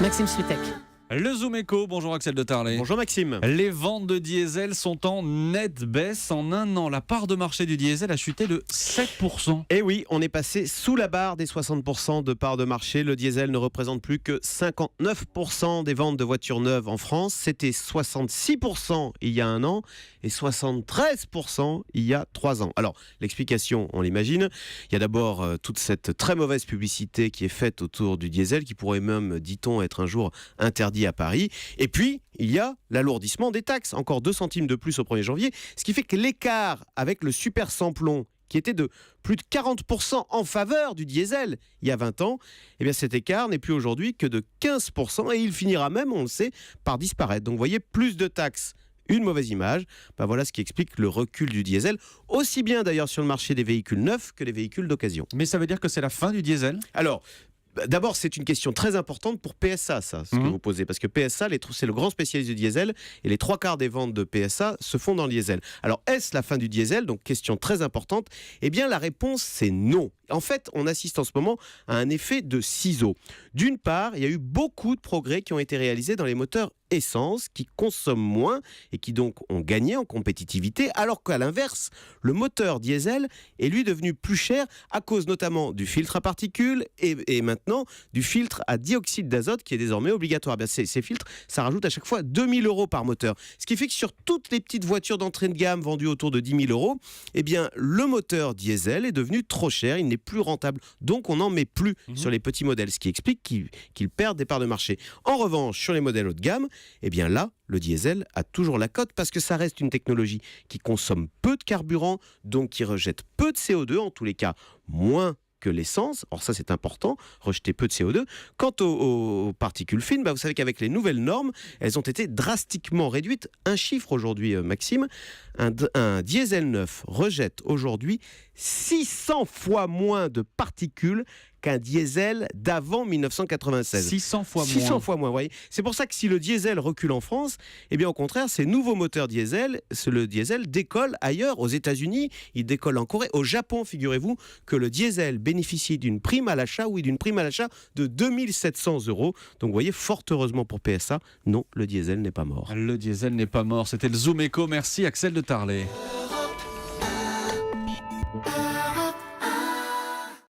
Maxime Switek. Le Zoom Eco, bonjour Axel de Tarlet. Bonjour Maxime. Les ventes de diesel sont en nette baisse. En un an, la part de marché du diesel a chuté de 7%. Et oui, on est passé sous la barre des 60% de part de marché. Le diesel ne représente plus que 59% des ventes de voitures neuves en France. C'était 66% il y a un an et 73% il y a 3 ans. Alors, l'explication, on l'imagine. Il y a d'abord toute cette très mauvaise publicité qui est faite autour du diesel, qui pourrait même, dit-on, être un jour interdit à Paris. Et puis, il y a l'alourdissement des taxes. Encore 2 centimes de plus au 1er janvier. Ce qui fait que l'écart avec le super samplon, qui était de plus de 40% en faveur du diesel il y a 20 ans, eh bien cet écart n'est plus aujourd'hui que de 15% et il finira même, on le sait, par disparaître. Donc vous voyez, plus de taxes, une mauvaise image. Voilà ce qui explique le recul du diesel, aussi bien d'ailleurs sur le marché des véhicules neufs que les véhicules d'occasion. Mais ça veut dire que c'est la fin du diesel ? Alors, d'abord, c'est une question très importante pour PSA, ça, ce que vous posez. Parce que PSA, c'est le grand spécialiste du diesel et les 3/4 des ventes de PSA se font dans le diesel. Alors, est-ce la fin du diesel ? Donc, question très importante. Eh bien, la réponse, c'est non. En fait, on assiste en ce moment à un effet de ciseau. D'une part, il y a eu beaucoup de progrès qui ont été réalisés dans les moteurs essence, qui consomment moins et qui donc ont gagné en compétitivité, alors qu'à l'inverse, le moteur diesel est lui devenu plus cher à cause notamment du filtre à particules et maintenant du filtre à dioxyde d'azote qui est désormais obligatoire. Bien, ces filtres, ça rajoute à chaque fois 2 000 € par moteur. Ce qui fait que sur toutes les petites voitures d'entrée de gamme vendues autour de 10 000 €, eh bien, le moteur diesel est devenu trop cher, il n'est plus rentable. Donc, on n'en met plus sur les petits modèles, ce qui explique qu'ils perdent des parts de marché. En revanche, sur les modèles haut de gamme, eh bien là, le diesel a toujours la cote parce que ça reste une technologie qui consomme peu de carburant, donc qui rejette peu de CO2, en tous les cas moins que l'essence. Or ça, c'est important, rejeter peu de CO2. Quant aux particules fines, vous savez qu'avec les nouvelles normes, elles ont été drastiquement réduites. Un chiffre aujourd'hui, Maxime, un diesel neuf rejette aujourd'hui 600 fois moins de particules qu'un diesel d'avant 1996. 600 fois moins. 600 fois moins, oui. C'est pour ça que si le diesel recule en France, eh bien au contraire, ces nouveaux moteurs diesel, le diesel décolle ailleurs, aux États-Unis, il décolle en Corée, au Japon, figurez-vous que le diesel bénéficie d'une prime à l'achat, de 2 700 €. Donc vous voyez, fort heureusement pour PSA, non, le diesel n'est pas mort. Le diesel n'est pas mort. C'était le Zoom Eco. Merci Axel de Tarlet.